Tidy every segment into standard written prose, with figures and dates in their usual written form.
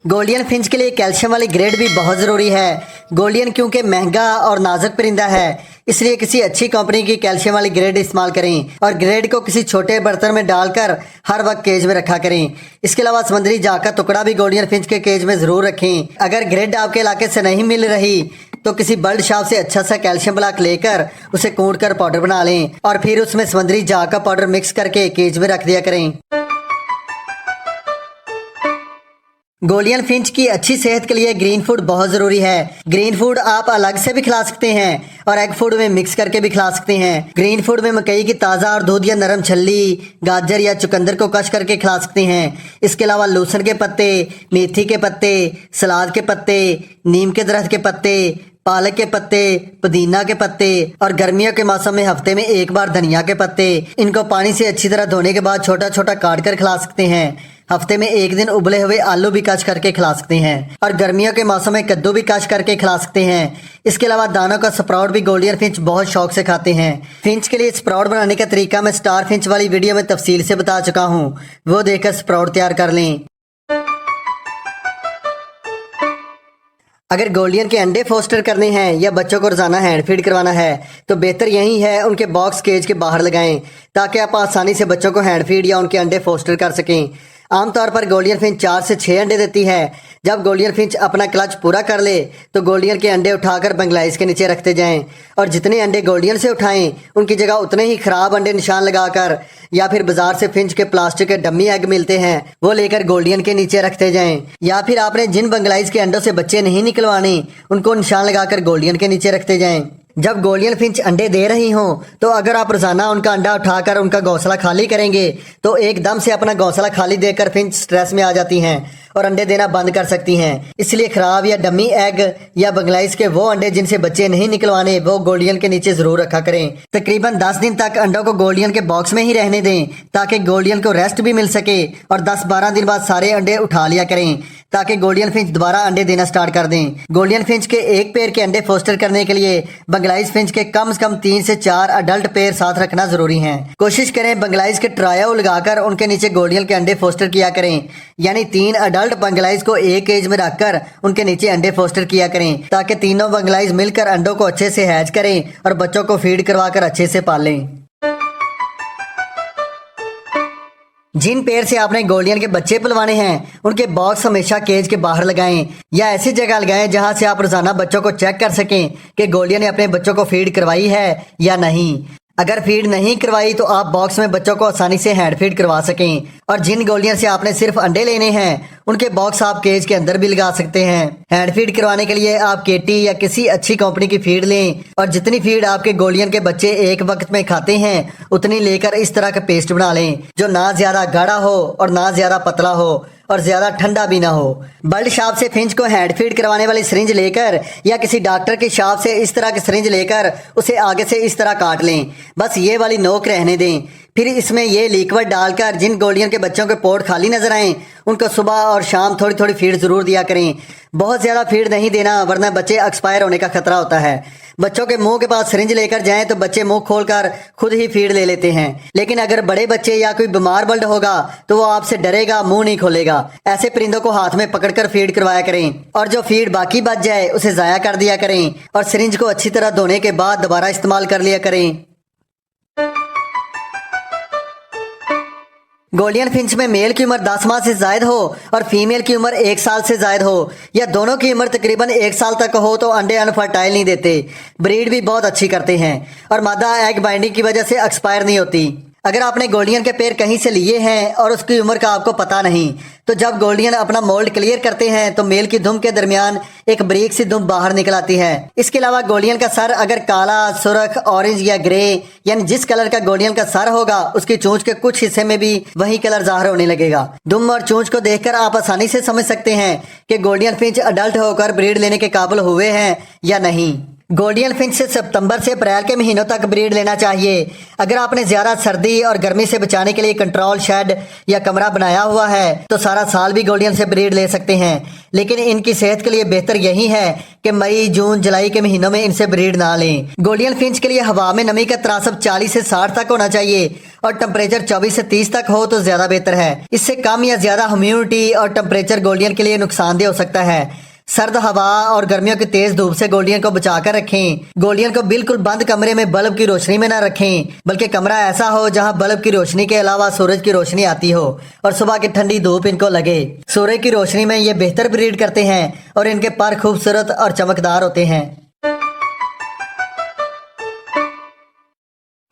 Gouldian Finch के लिए calcium वाली ग्रेड भी बहुत ज़रूरी है। गोल्डियन क्योंकि महंगा और नाजुक परिंदा है, इसलिए किसी अच्छी कंपनी की कैल्शियम वाली ग्रेड इस्तेमाल करें और ग्रेड को किसी छोटे बर्तन में डालकर हर वक्त केज में रखा करें। इसके अलावा समुद्री जाग का टुकड़ा भी गोल्डियन फिंच के केज में ज़रूर रखें। अगर ग्रेड आपके इलाके से नहीं मिल रही तो किसी बर्ड शॉप से अच्छा सा कैल्शियम ब्लॉक लेकर उसे कूट कर पाउडर बना लें और फिर उसमें समुद्री जाग का पाउडर मिक्स करके केज में रख दिया करें। गोल्डियन फिंच की अच्छी सेहत के लिए ग्रीन फूड बहुत ज़रूरी है। ग्रीन फूड आप अलग से भी खिला सकते हैं और एग फूड में मिक्स करके भी खिला सकते हैं। ग्रीन फूड में मकई की ताज़ा और दूध या नरम छल्ली, गाजर या चुकंदर को कश करके खिला सकते हैं। इसके अलावा लहसुन के पत्ते, मेथी के पत्ते, सलाद के पत्ते, नीम के दरख्त के पत्ते, पालक के पत्ते, पुदीना के पत्ते और गर्मियों के मौसम में हफ्ते में एक बार धनिया के पत्ते, इनको पानी से अच्छी तरह धोने के बाद छोटा छोटा काट कर खिला सकते हैं। हफ्ते में एक दिन उबले हुए आलू भी कश करके खिला सकते हैं और गर्मियों के मौसम में कद्दू भी कश करके खिला सकते हैं। इसके अलावा दानों का स्प्राउट भी गोल्डियन फिंच बहुत शौक से खाते हैं। फिंच के लिए स्प्राउट बनाने का तरीका मैं स्टार फिंच वाली वीडियो में तफसील से बता चुका हूँ, वो देखकर स्प्राउट तैयार कर लें। अगर गोल्डियन के अंडे फोस्टर करने हैं या बच्चों को रोजाना हैंड फीड करवाना है तो बेहतर यही है उनके बॉक्स केज के बाहर लगाएं ताकि आप आसानी से बच्चों को हैंड फीड या उनके अंडे फोस्टर कर सकें। आमतौर पर गोल्डियन फिंच 4 से 6 अंडे देती है। जब गोल्डियन फिंच अपना क्लच पूरा कर ले तो गोल्डियन के अंडे उठाकर बंगलाइज के नीचे रखते जाएं और जितने अंडे गोल्डियन से उठाएं उनकी जगह उतने ही खराब अंडे निशान लगाकर या फिर बाजार से फिंच के प्लास्टिक के डम्मी एग मिलते हैं वो लेकर गोल्डियन के नीचे रखते जाएं। या फिर आपने जिन बंगलाइज के अंडों से बच्चे नहीं निकलवाने उनको निशान लगाकर गोल्डियन के नीचे रखते जाएं। जब गोल्डियन फिंच अंडे दे रही हों तो अगर आप रोजाना उनका अंडा उठाकर उनका घोंसला खाली करेंगे तो एकदम से अपना घोंसला खाली देकर फिंच स्ट्रेस में आ जाती हैं और अंडे देना बंद कर सकती हैं। इसलिए खराब या डमी एग या बंगलाइज के वो अंडे जिनसे बच्चे नहीं निकलवाने वो गोल्डियन के नीचे जरूर रखा करें। तकरीबन 10 दिन तक अंडों को गोल्डियन के बॉक्स में ही रहने दें ताकि गोल्डियन को रेस्ट भी मिल सके और 10-12 दिन बाद सारे अंडे उठा लिया करें ताकि गोल्डियन फिंच दोबारा अंडे देना स्टार्ट कर दें। गोल्डियन फिंच के एक पेयर के अंडे फोस्टर करने के लिए बंगलाइज फिंच के कम से कम 3 से 4 अडल्ट पेयर साथ रखना जरूरी है। कोशिश करें बंगलाइज के ट्रायल लगाकर उनके नीचे गोल्डियन के अंडे फोस्टर किया करें, यानी 3 अडल्ट बंगलाइज को एक केज में रखकर उनके नीचे अंडे फोस्टर किया करें ताकि तीनों बंगलाइज मिलकर अंडों को अच्छे से हैच करें और बच्चों को फीड करवाकर अच्छे से पालें। जिन पेड़ से आपने गोल्डियन के बच्चे पलवाने हैं उनके बॉक्स हमेशा केज के बाहर लगाएं या ऐसी जगह लगाएं जहां से आप रोजाना बच्चों को चेक कर सकें कि गोल्डियन ने अपने बच्चों को फीड करवाई है या नहीं। अगर फीड नहीं करवाई तो आप बॉक्स में बच्चों को आसानी से हैंड फीड करवा सकें। और जिन गोल्डियन से आपने सिर्फ अंडे लेने हैं उनके बॉक्स आप केज के अंदर भी लगा सकते हैं। हैंड फीड करवाने के लिए आप केटी या किसी अच्छी कंपनी की फीड लें और जितनी फीड आपके गोल्डियन के बच्चे एक वक्त में खाते हैं उतनी लेकर इस तरह का पेस्ट बना लें जो ना ज्यादा गाढ़ा हो और ना ज्यादा पतला हो और ज्यादा ठंडा भी ना हो। बर्ड शॉप से फिंच को हैंड फीड करवाने वाली सिरिंज लेकर या किसी डॉक्टर की शॉप से इस तरह की सिरिंज लेकर उसे आगे से इस तरह काट लें, बस ये वाली नोक रहने दें। फिर इसमें ये लिक्विड डालकर जिन गोल्डियन के बच्चों के पोर्ट खाली नजर आए उनको सुबह और शाम थोड़ी थोड़ी फीड जरूर दिया करें। बहुत ज्यादा फीड नहीं देना वरना बच्चे एक्सपायर होने का खतरा होता है। बच्चों के मुंह के पास सिरिंज लेकर जाएं तो बच्चे मुंह खोलकर खुद ही फीड ले लेते हैं, लेकिन अगर बड़े बच्चे या कोई बीमार बर्ड होगा तो वो आपसे डरेगा, मुंह नहीं खोलेगा। ऐसे परिंदों को हाथ में पकड़कर फीड करवाया करें और जो फीड बाकी बच जाए उसे जाया कर दिया करें और सिरिंज को अच्छी तरह धोने के बाद दोबारा इस्तेमाल कर लिया करें। गोल्डियन फिंच में मेल की उम्र 10 माह से जायद हो और फीमेल की उम्र 1 साल से जायद हो या दोनों की उम्र तकरीबन 1 साल तक हो तो अंडे अनफर्टाइल नहीं देते, ब्रीड भी बहुत अच्छी करते हैं और मादा एग बाइंडिंग की वजह से एक्सपायर नहीं होती। अगर आपने गोल्डियन के पेड़ कहीं से लिए हैं और उसकी उम्र का आपको पता नहीं तो जब गोल्डियन अपना मोल्ड क्लियर करते हैं तो मेल की दुम के दरमियान एक बारीक सी दुम बाहर निकल आती है। इसके अलावा गोल्डियन का सर अगर काला, सुर्ख, ऑरेंज या ग्रे यानी जिस कलर का गोल्डियन का सर होगा उसकी चोंच के कुछ हिस्से में भी वही कलर जाहिर होने लगेगा। दुम और चोंच को देखकर आप आसानी से समझ सकते हैं कि गोल्डियन फिंच अडल्ट होकर ब्रीड लेने के काबिल हुए हैं या नहीं। गोल्डियन फिंच से सितंबर से अप्रैल के महीनों तक ब्रीड लेना चाहिए। अगर आपने ज्यादा सर्दी और गर्मी से बचाने के लिए कंट्रोल शेड या कमरा बनाया हुआ है तो सारा साल भी गोल्डियन से ब्रीड ले सकते हैं, लेकिन इनकी सेहत के लिए बेहतर यही है कि मई, जून, जुलाई के महीनों में इनसे ब्रीड ना लें। गोल्डियन फिंच के लिए हवा में नमी का तरासब 40 से 60 तक होना चाहिए और टेम्परेचर 24 से 30 तक हो तो ज्यादा बेहतर है। इससे कम या ज्यादा ह्यूमिडिटी और टेम्परेचर गोल्डियन के लिए नुकसानदेह हो सकता है। सर्द हवा और गर्मियों की तेज धूप से गोल्डियन को बचाकर रखें। गोल्डियन को बिल्कुल बंद कमरे में बल्ब की रोशनी में न रखें, बल्कि कमरा ऐसा हो जहां बल्ब की रोशनी के अलावा सूरज की रोशनी आती हो और सुबह की ठंडी धूप इनको लगे। सूरज की रोशनी में ये बेहतर ब्रीड करते हैं और इनके पर खूबसूरत और चमकदार होते हैं।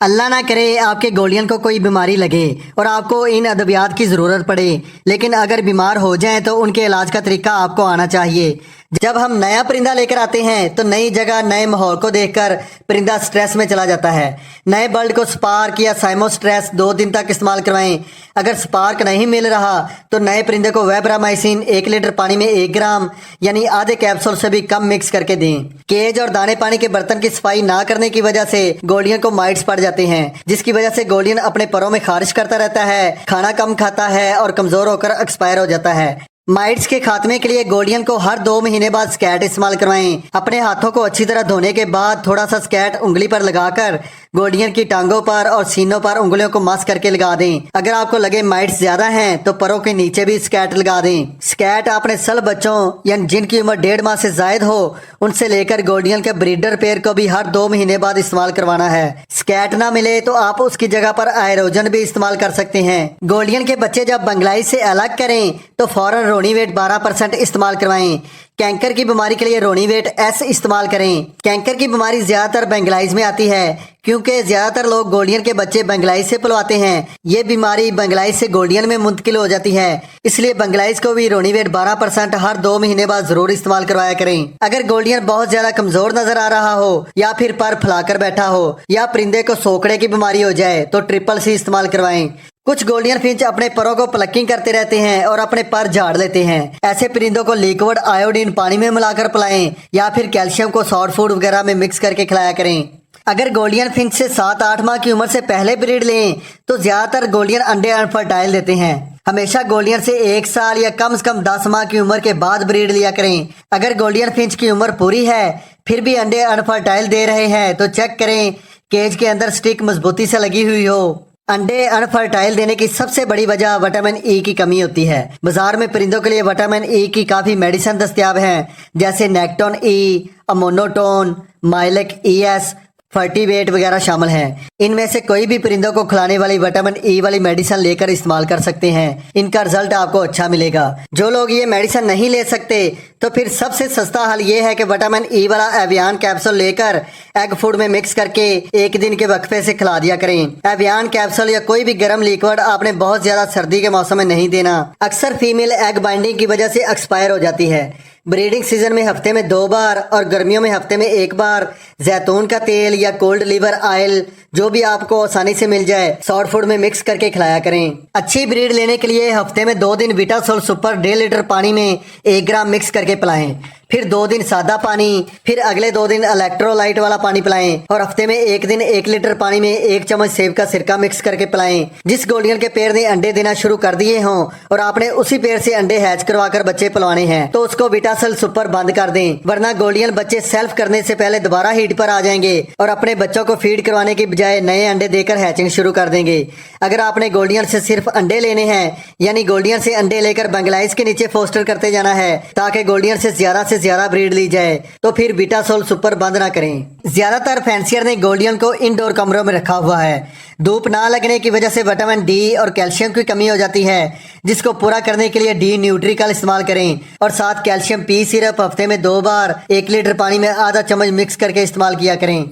अल्लाह ना करे आपके गोल्डियन को कोई बीमारी लगे और आपको इन अद्वियात की ज़रूरत पड़े, लेकिन अगर बीमार हो जाएं तो उनके इलाज का तरीका आपको आना चाहिए। जब हम नया परिंदा लेकर आते हैं तो नई जगह, नए माहौल को देखकर परिंदा स्ट्रेस में चला जाता है। नए बर्ड को स्पार्क या साइमोस्ट्रेस 2 दिन तक इस्तेमाल करवाएं। अगर स्पार्क नहीं मिल रहा तो नए परिंदे को वेब्रामाइसिन 1 लीटर पानी में 1 ग्राम यानी आधे कैप्सूल से भी कम मिक्स करके दें। केज और दाने पानी के बर्तन की सफाई ना करने की वजह से गोल्डियन को माइट्स पड़ जाते हैं, जिसकी वजह से गोल्डियन अपने परों में खारिश करता रहता है, खाना कम खाता है और कमजोर होकर एक्सपायर हो जाता है। माइट्स के खात्मे के लिए गोल्डियन को हर 2 महीने बाद स्कैट इस्तेमाल करवाएं। अपने हाथों को अच्छी तरह धोने के बाद थोड़ा सा स्कैट उंगली पर लगाकर गोल्डियन की टांगों पर और सीनों पर उंगलियों को मस करके लगा दें। अगर आपको लगे माइट्स ज्यादा हैं तो परों के नीचे भी स्कैट लगा दें। स्कैट अपने सल बच्चों या जिनकी उम्र 1.5 माह से जायद हो उनसे लेकर गोल्डियन के ब्रीडर पेयर को भी हर 2 महीने बाद इस्तेमाल करवाना है। स्कैट ना मिले तो आप उसकी जगह पर आयरोजन भी इस्तेमाल कर सकते हैं। गोल्डियन के बच्चे जब बंगलाई से अलग करें तो फौरन रोनीवेट 12% इस्तेमाल करवाएं। कैंकर की बीमारी के लिए रोनीवेट S इस्तेमाल करें। कैंकर की बीमारी ज्यादातर बेंगलाइज में आती है क्योंकि ज्यादातर लोग गोल्डियन के बच्चे बेंगलाइज से पलवाते हैं। ये बीमारी बेंगलाइज से गोल्डियन में मुंतकिल हो जाती है, इसलिए बेंगलाइज को भी रोनीवेट 12% हर 2 महीने बाद जरूर इस्तेमाल करवाया करें। अगर गोल्डियन बहुत ज्यादा कमजोर नजर आ रहा हो या फिर पर फैलाकर बैठा हो या परिंदे को सोकड़े की बीमारी हो जाए तो CCC इस्तेमाल करवाएं। कुछ गोल्डियन फिंच अपने परों को प्लकिंग करते रहते हैं और अपने पर झाड़ लेते हैं। ऐसे परिंदों को लिक्विड आयोडीन पानी में मिलाकर पिलाएं या फिर कैल्शियम को सॉफ्ट फूड वगैरह में मिक्स करके खिलाया करें। अगर गोल्डियन फिंच से 7-8 माह की उम्र से पहले ब्रीड लें तो ज्यादातर गोल्डियन अंडे अनफर्टाइल देते हैं। हमेशा गोल्डियन से 1 साल या कम से कम 10 माह की उम्र के बाद ब्रीड लिया करें। अगर गोल्डियन फिंच की उम्र पूरी है फिर भी अंडे अनफर्टाइल दे रहे हैं तो चेक करें केज के अंदर स्टिक मजबूती से लगी हुई हो। अंडे अनफर्टाइल देने की सबसे बड़ी वजह विटामिन ई की कमी होती है। बाजार में परिंदों के लिए विटामिन ई की काफी मेडिसिन दस्तयाब हैं, जैसे नेक्टोन ई, अमोनोटोन, माइलेक ES, फर्टिवेट वगैरह शामिल हैं। इनमें से कोई भी परिंदों को खिलाने वाली विटामिन ई वाली मेडिसिन लेकर इस्तेमाल कर सकते हैं। इनका रिजल्ट आपको अच्छा मिलेगा। जो लोग ये मेडिसिन नहीं ले सकते तो फिर सबसे सस्ता हल ये है कि विटामिन ई वाला एवियान कैप्सूल लेकर एग फूड में मिक्स करके 1 दिन के वक्फे से खिला दिया करें। एवियान कैप्सूल या कोई भी गर्म लिक्विड आपने बहुत ज्यादा सर्दी के मौसम में नहीं देना। अक्सर फीमेल एग बाइंडिंग की वजह से एक्सपायर हो जाती है। ब्रीडिंग सीजन में हफ्ते में 2 बार और गर्मियों में हफ्ते में 1 बार जैतून का तेल या कोल्ड लीवर ऑयल जो भी आपको आसानी से मिल जाए सॉफ्ट फूड में मिक्स करके खिलाया करें। अच्छी ब्रीड लेने के लिए हफ्ते में 2 दिन विटासोल सुपर 1.5 लीटर पानी में 1 ग्राम मिक्स करके पिलाएं, फिर 2 दिन सादा पानी, फिर अगले 2 दिन इलेक्ट्रोलाइट वाला पानी पिलाएं और हफ्ते में 1 दिन 1 लीटर पानी में 1 चम्मच सेब का सिरका मिक्स करके पिलाएं। जिस गोल्डियन के पेड़ ने अंडे देना शुरू कर दिए हों और आपने उसी पेड़ से अंडे हैच करवाकर बच्चे पलवाने हैं तो उसको विटासल सुपर बंद कर दें, वरना गोल्डियन बच्चे सेल्फ करने से पहले दोबारा हीट पर आ जाएंगे और अपने बच्चों को फीड करवाने की बजाय नए अंडे देकर हैचिंग शुरू कर देंगे। अगर आपने गोल्डियन से सिर्फ अंडे लेने हैं यानी गोल्डियन से अंडे लेकर बंगलाइज के नीचे फोस्टर करते जाना है ताकि गोल्डियन से ज्यादा ब्रीड ली जाए तो फिर विटासोल सुपर बंद ना करें। ज्यादातर फैंसियर ने गोल्डियन को इंडोर कमरों में रखा हुआ है। धूप ना लगने की वजह से विटामिन डी और कैल्शियम की कमी हो जाती है, जिसको पूरा करने के लिए डी न्यूट्रिकल इस्तेमाल करें और साथ कैल्शियम पी सिरप हफ्ते में 2 बार 1 लीटर पानी में आधा चम्मच मिक्स करके इस्तेमाल किया करें।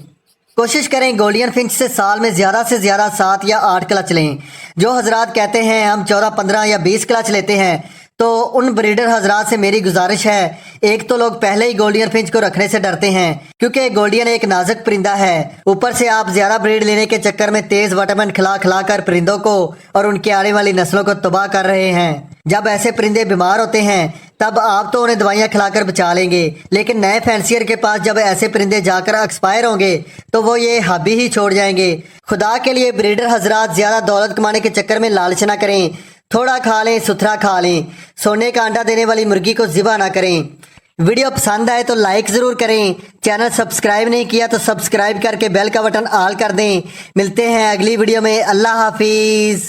कोशिश करें गोल्डियन फिंच से साल में ज्यादा से ज्यादा 7 या 8 क्लच लें। जो हजरात कहते हैं हम 14, 15 या 20 क्लच लेते हैं तो उन ब्रीडर हजरात से मेरी गुजारिश है, एक तो लोग पहले ही गोल्डियन फिंच को रखने से डरते हैं क्योंकि गोल्डियन एक नाजुक परिंदा है, ऊपर से आप ज्यादा ब्रीड लेने के चक्कर में तेज विटामिन खिला खिला कर परिंदों को और उनकी आने वाली नस्लों को तबाह कर रहे हैं। जब ऐसे परिंदे बीमार होते हैं तब आप तो उन्हें दवाइयाँ खिलाकर बचा लेंगे, लेकिन नए फैंसियर के पास जब ऐसे परिंदे जाकर एक्सपायर होंगे तो वो ये हॉबी ही छोड़ जाएंगे। खुदा के लिए ब्रीडर हजरात ज्यादा दौलत कमाने के चक्कर में लालच ना करें, थोड़ा खा लें, सुथरा खा लें। सोने का अंडा देने वाली मुर्गी को ज़िबा ना करें। वीडियो पसंद आए तो लाइक ज़रूर करें, चैनल सब्सक्राइब नहीं किया तो सब्सक्राइब करके बेल का बटन ऑल कर दें। मिलते हैं अगली वीडियो में। अल्लाह हाफिज़।